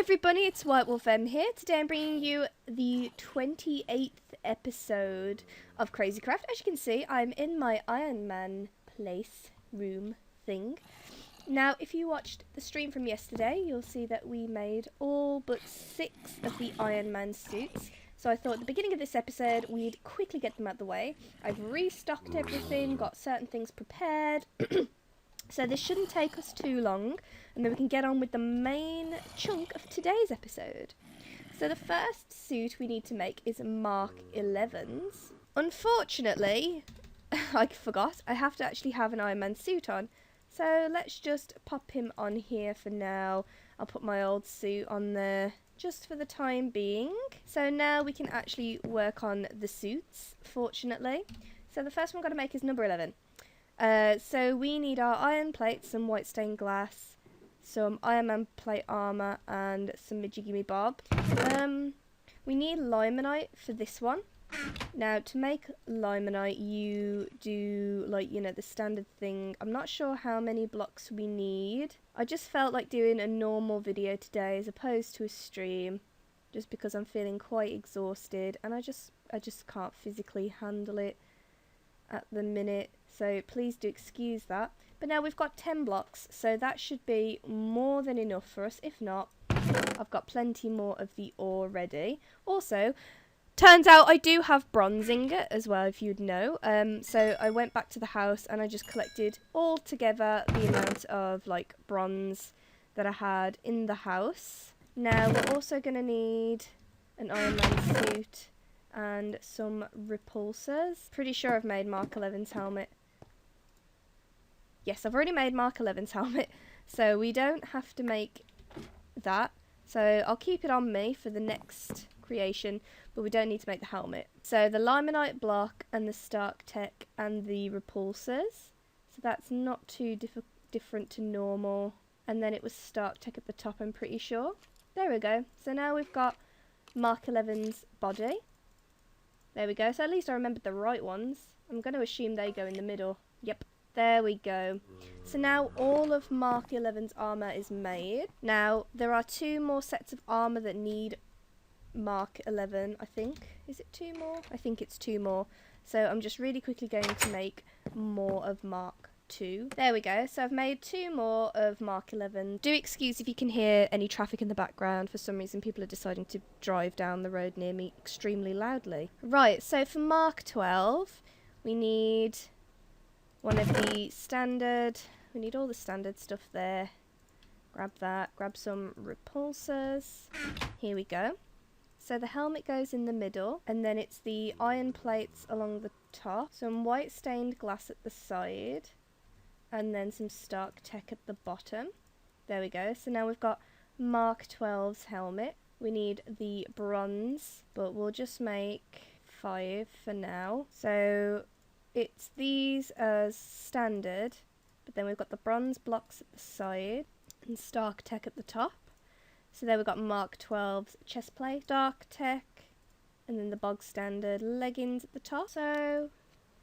everybody, it's White Wolf M here. Today I'm bringing you the 28th episode of Crazy Craft. As you can see, I'm in my Iron Man place room thing. Now, if you watched the stream from yesterday, you'll see that we made all but 6 of the Iron Man suits. So I thought at the beginning of this episode, we'd quickly get them out of the way. I've restocked everything, got certain things prepared. So this shouldn't take us too long, and then we can get on with the main chunk of today's episode. So the first suit we need to make is Mark 11's. Unfortunately, I forgot, I have to actually have an Iron Man suit on. So let's just pop him on here for now. I'll put my old suit on there just for the time being. So now we can actually work on the suits, fortunately. So the first one we've got to make is number 11. So we need our iron plates, some white stained glass, some Iron Man plate armor, and some Majiggy Bob. We need limonite for this one. Now, to make limonite, you do, like, you know, the standard thing. I'm not sure how many blocks we need. I just felt like doing a normal video today as opposed to a stream, just because I'm feeling quite exhausted, and I just can't physically handle it at the minute. So please do excuse that. But now we've got 10 blocks, so that should be more than enough for us. If not, I've got plenty more of the ore ready. Also, turns out I do have bronze ingot as well, if you'd know. So I went back to the house and I just collected all together the amount of like bronze that I had in the house. Now we're also going to need an Iron Man suit and some repulsors. Pretty sure I've made Mark 11's helmet. Yes, I've already made Mark 11's helmet, so we don't have to make that. So I'll keep it on me for the next creation, but we don't need to make the helmet. So the limonite block and the Stark tech and the repulsors. So that's not too different to normal. And then it was Stark tech at the top, I'm pretty sure. There we go. So now we've got Mark 11's body. There we go. So at least I remembered the right ones. I'm going to assume they go in the middle. Yep. There we go. So now all of Mark 11's armour is made. Now, there are 2 more sets of armour that need Mark 11, I think. Is it 2 more? I think it's 2 more. So I'm just really quickly going to make more of Mark 2. There we go. So I've made 2 more of Mark 11. Do excuse if you can hear any traffic in the background. For some reason, people are deciding to drive down the road near me extremely loudly. Right, so for Mark 12, we need one of the standard, we need all the standard stuff there. Grab that, grab some repulsors. Here we go. So the helmet goes in the middle, and then it's the iron plates along the top, some white stained glass at the side, and then some Stark tech at the bottom. There we go. So now we've got Mark 12's helmet. We need the bronze, but we'll just make 5 for now. So it's these as standard, but then we've got the bronze blocks at the side and Stark tech at the top. So there we've got Mark 12's chest plate, Stark tech, and then the bog standard leggings at the top. So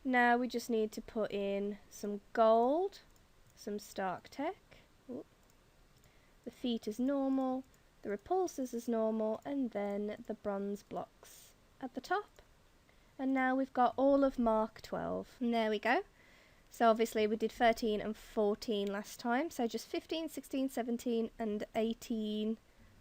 now we just need to put in some gold, some Stark tech. Ooh. The feet is normal, the repulsors is normal, and then the bronze blocks at the top. And now we've got all of Mark 12. And there we go. So obviously we did 13 and 14 last time. So just 15, 16, 17 and 18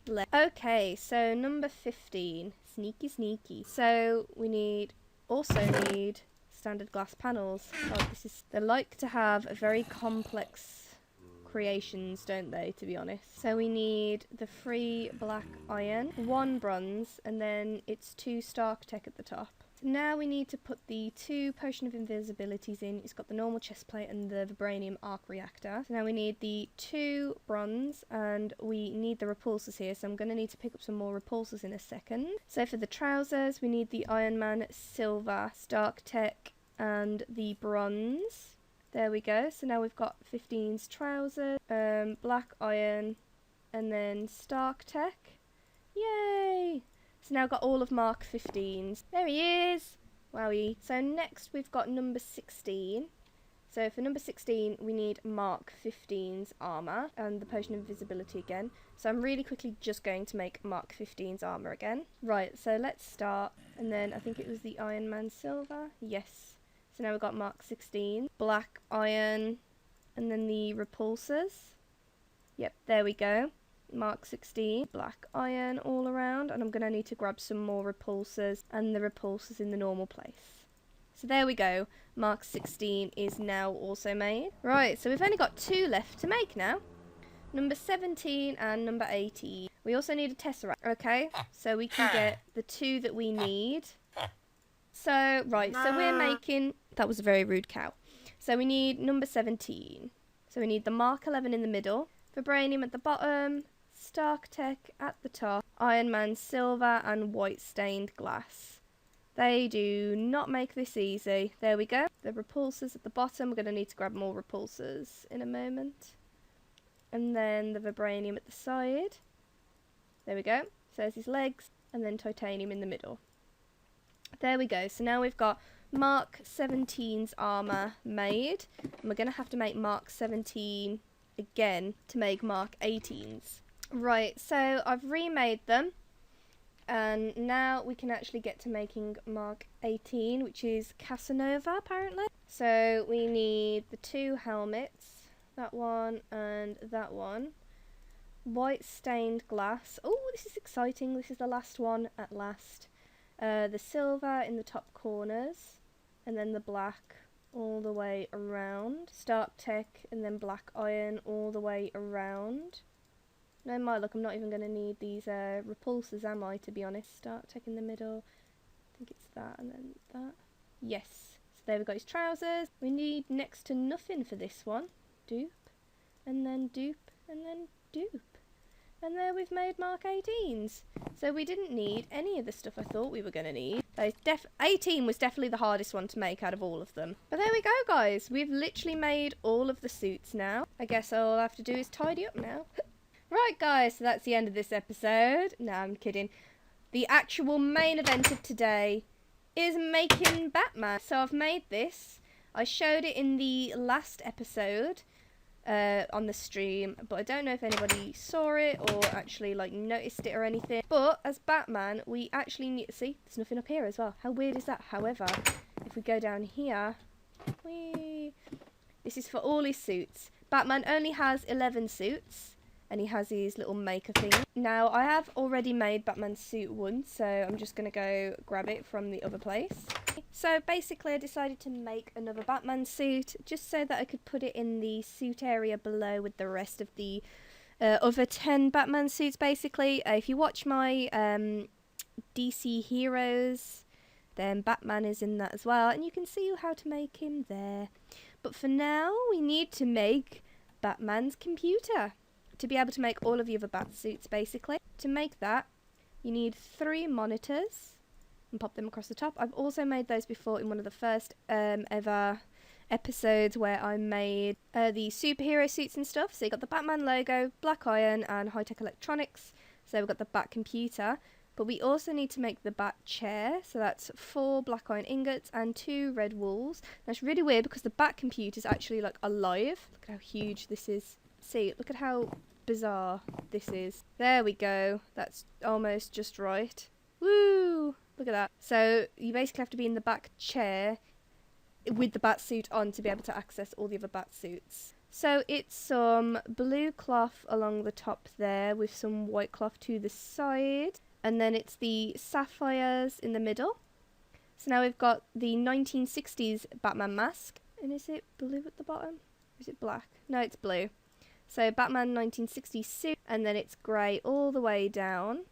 left. Okay, so number 15. Sneaky, sneaky. So we also need standard glass panels. Oh, they like to have a very complex creations, don't they, to be honest. So we need the 3 black iron, 1 bronze, and then it's 2 Stark tech at the top. So now we need to put the 2 potion of invisibilities in. It's got the normal chest plate and the vibranium arc reactor. So now we need the 2 bronze, and we need the repulsors here. So I'm going to need to pick up some more repulsors in a second. So for the trousers, we need the Iron Man silver, Stark tech, and the bronze. There we go. So now we've got 15's trousers, black iron, and then Stark tech. Yay! So now I've got all of Mark 15's. There he is! Wowie. So next we've got number 16. So for number 16, we need Mark 15's armour and the potion of invisibility again. So I'm really quickly just going to make Mark 15's armour again. Right, so let's start. And then I think it was the Iron Man silver. Yes. So now we've got Mark 16, black iron, and then the repulsors. Yep, there we go. Mark 16, black iron all around. And I'm going to need to grab some more repulsors and the repulsors in the normal place. So there we go. Mark 16 is now also made. Right, so we've only got 2 left to make now. Number 17 and number 18. We also need a tesseract. Okay, so we can get the 2 that we need. So, right, so we're making... That was a very rude cow. So we need number 17. So we need the Mark 11 in the middle. Vibranium at the bottom. Stark Tech at the top. Iron Man silver and white stained glass. They do not make this easy. There we go. The repulsors at the bottom. We're going to need to grab more repulsors in a moment. And then the vibranium at the side. There we go. So there's his legs. And then titanium in the middle. There we go. So now we've got Mark 17's armour made. And we're going to have to make Mark 17 again to make Mark 18's. Right, so I've remade them. And now we can actually get to making Mark 18, which is Casanova, apparently. So we need the 2 helmets, that one and that one. White stained glass. Oh, this is exciting. This is the last one at last. The silver in the top corners, and then the black all the way around. Stark Tech, and then black iron all the way around. No, my luck, I'm not even going to need these repulsors, am I, to be honest? Stark Tech in the middle. I think it's that and then that. Yes. So there we've got his trousers. We need next to nothing for this one. Dupe. And then dupe. And then dupe. And there we've made Mark 18's. So we didn't need any of the stuff I thought we were going to need. 18 was definitely the hardest one to make out of all of them. But there we go, guys. We've literally made all of the suits now. I guess all I'll have to do is tidy up now. Right, guys, so that's the end of this episode. No, I'm kidding. The actual main event of today is making Batman. So I've made this. I showed it in the last episode on the stream, but I don't know if anybody saw it or actually like noticed it or anything. But as Batman, we actually need... See, there's nothing up here as well. How weird is that? However, if we go down here... This is for all his suits. Batman only has 11 suits. And he has his little maker thing. Now, I have already made Batman's suit once, so I'm just going to go grab it from the other place. So, basically, I decided to make another Batman suit, just so that I could put it in the suit area below with the rest of the other 10 Batman suits, basically. If you watch my DC Heroes, then Batman is in that as well, and you can see how to make him there. But for now, we need to make Batman's computer. To be able to make all of the other bat suits, basically. To make that, you need 3 monitors and pop them across the top. I've also made those before in one of the first ever episodes where I made the superhero suits and stuff. So you got the Batman logo, black iron, and high-tech electronics. So we've got the bat computer. But we also need to make the bat chair. So that's 4 black iron ingots and 2 red walls. That's really weird because the bat computer is actually like alive. Look at how huge this is. See, look at how bizarre this is. There we go. That's almost just right. Woo! Look at that. So you basically have to be in the back chair with the bat suit on to be able to access all the other bat suits. So it's some blue cloth along the top there with some white cloth to the side. And then it's the sapphires in the middle. So now we've got the 1960s Batman mask. And is it blue at the bottom? Or is it black? No, it's blue. So Batman 1960s suit, and then it's grey all the way down.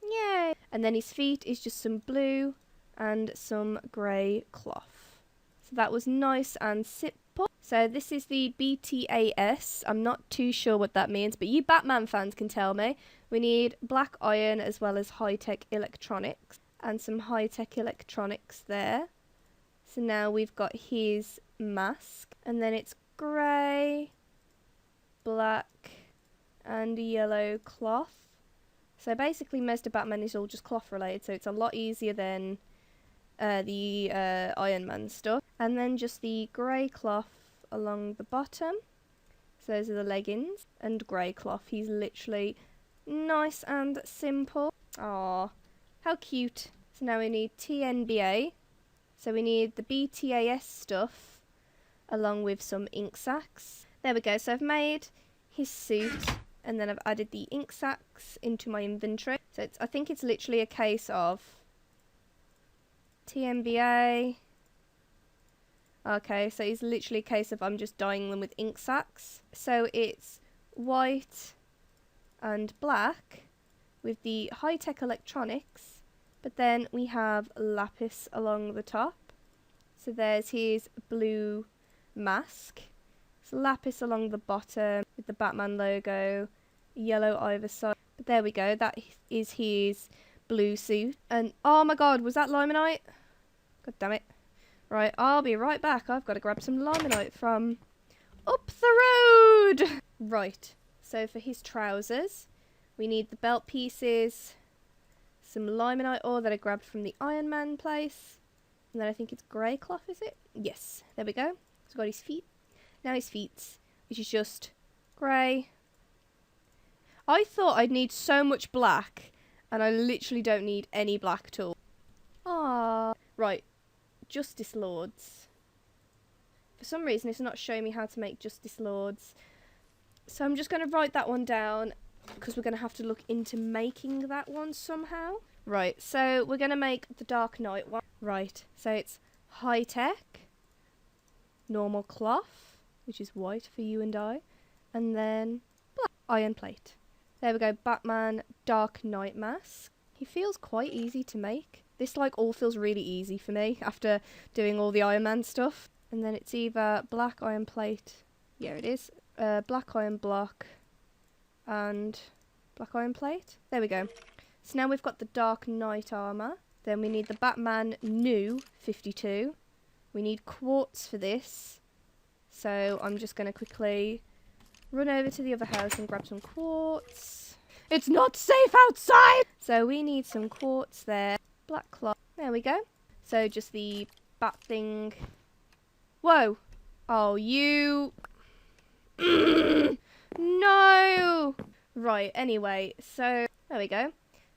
Yay! And then his feet is just some blue and some grey cloth. So that was nice and simple. So this is the BTAS. I'm not too sure what that means, but you Batman fans can tell me. We need black iron as well as high-tech electronics. And some high-tech electronics there. So now we've got his mask. And then it's grey, black and yellow cloth. So basically most of Batman is all just cloth related, so it's a lot easier than the Iron Man stuff. And then just the grey cloth along the bottom. So those are the leggings. And grey cloth. He's literally nice and simple. Aww, how cute. So now we need TNBA. So we need the BTAS stuff along with some ink sacs. There we go. So I've made his suit and then I've added the ink sacs into my inventory. So I think it's literally a case of TNBA. Okay, so it's literally a case of I'm just dyeing them with ink sacs. So it's white and black with the high-tech electronics, but then we have lapis along the top. So there's his blue mask. It's lapis along the bottom with the Batman logo, yellow either side. But there we go, that is his blue suit. And oh my god, was that limonite? God damn it. Right, I'll be right back. I've got to grab some limonite from up the road. Right, so for his trousers, we need the belt pieces, some limonite ore that I grabbed from the Iron Man place, and then I think it's grey cloth, is it? Yes, there we go. So we've got his feet. Now his feet, which is just grey. I thought I'd need so much black, and I literally don't need any black at all. Ah, right. Justice Lords. For some reason it's not showing me how to make Justice Lords, so I'm just going to write that one down because we're going to have to look into making that one somehow. Right, so we're going to make the Dark Knight one. Right, so it's high tech, normal cloth, which is white for you and I, and then black iron plate. There we go, Batman Dark Knight mask. He feels quite easy to make. This like all feels really easy for me after doing all the Iron Man stuff. And then it's either black iron plate, yeah it is, black iron block and black iron plate. There we go. So now we've got the Dark Knight armour. Then we need the BATMANNNN 52. We need quartz for this. So I'm just going to quickly run over to the other house and grab some quartz. It's not safe outside! So we need some quartz there. Black cloth. There we go. So just the bat thing. Whoa! Oh, you... No! Right, anyway, so there we go.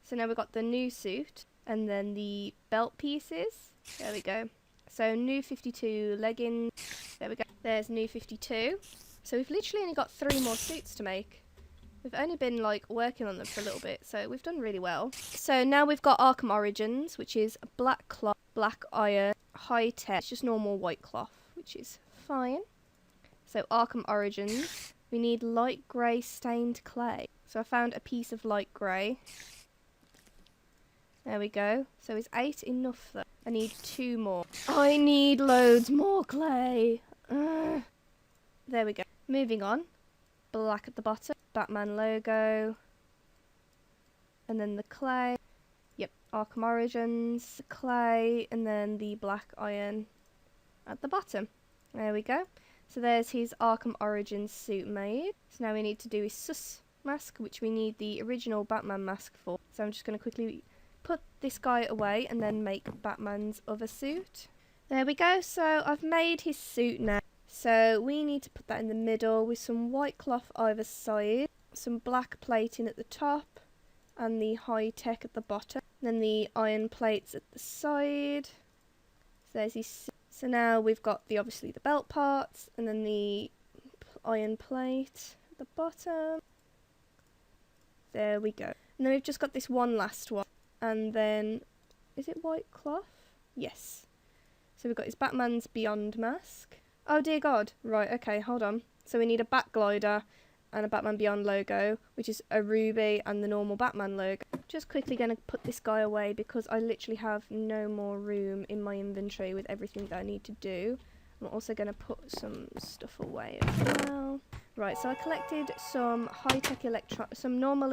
So now we've got the new suit and then the belt pieces. There we go. So new 52 leggings. There we go. There's new 52. So we've literally only got 3 more suits to make. We've only been like working on them for a little bit, so we've done really well. So now we've got Arkham Origins, which is black cloth, black iron, high tech. It's just normal white cloth, which is fine. So Arkham Origins, we need light grey stained clay. So I found a piece of light grey. There we go. So is 8 enough though? I need 2 more. I need loads more clay. Ugh. There we go. Moving on. Black at the bottom. Batman logo. And then the clay. Yep. Arkham Origins. The clay. And then the black iron at the bottom. There we go. So there's his Arkham Origins suit made. So now we need to do his sus mask, which we need the original Batman mask for. So I'm just going to quickly put this guy away and then make Batman's other suit. There we go. So I've made his suit now. So we need to put that in the middle with some white cloth either side, some black plating at the top, and the high tech at the bottom. Then the iron plates at the side. So there's his suit. So now we've got obviously the belt parts, and then the iron plate at the bottom. There we go. And then we've just got this one last one. And then, is it white cloth? Yes. So we've got his Batman's Beyond mask. Oh dear God. Right, okay, hold on. So we need a Bat glider and a Batman Beyond logo, which is a ruby and the normal Batman logo. Just quickly going to put this guy away because I literally have no more room in my inventory with everything that I need to do. I'm also going to put some stuff away as well. Right, so I collected some high-tech some normal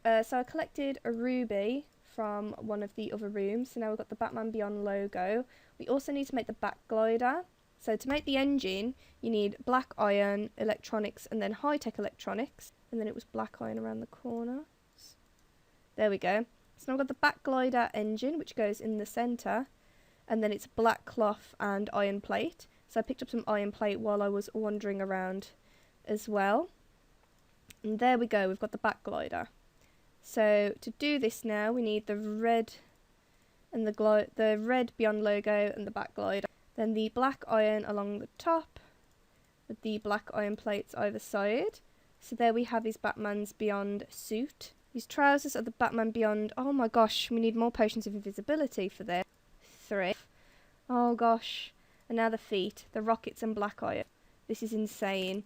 so I collected a ruby from one of the other rooms. So now we've got the Batman Beyond logo. We also need to make the Bat glider. So to make the engine, you need black iron, electronics, and then high-tech electronics. And then it was black iron around the corner. There we go. So now we've got the Bat glider engine, which goes in the centre. And then it's black cloth and iron plate. So I picked up some iron plate while I was wandering around as well. And there we go, we've got the back glider. So to do this now, we need the red and the red Beyond logo and the back glider. Then the black iron along the top with the black iron plates either side. So there we have his Batman's Beyond suit. His trousers are the Batman Beyond. Oh my gosh, we need more potions of invisibility for this. 3. Oh gosh. And now the feet, the rockets and black iron. This is insane.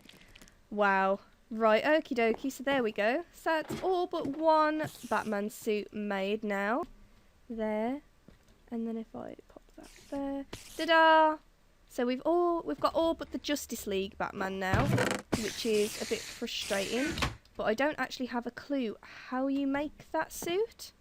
Wow. Right, okie dokie, so there we go. So that's all but one Batman suit made now. There. And then if I pop that there. Ta-da! So we've got all but the Justice League Batman now, which is a bit frustrating. But I don't actually have a clue how you make that suit.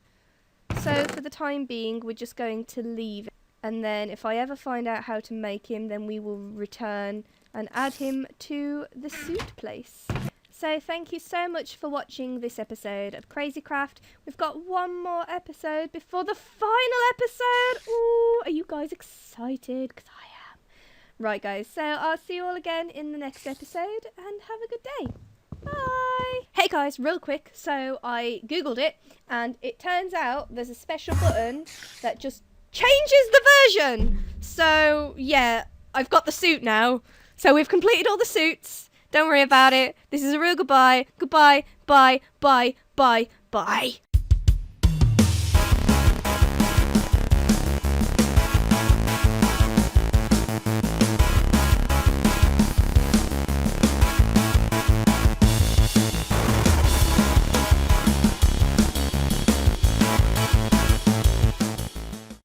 So for the time being, we're just going to leave it. And then if I ever find out how to make him, then we will return and add him to the suit place. So thank you so much for watching this episode of Crazy Craft. We've got one more episode before the final episode. Ooh, are you guys excited? Because I am. Right guys, so I'll see you all again in the next episode and have a good day. Bye! Hey guys, real quick, so I googled it and it turns out there's a special button that just changes the version. So yeah, I've got the suit now. So we've completed all the suits. Don't worry about it. This is a real goodbye. Goodbye, bye, bye, bye, bye.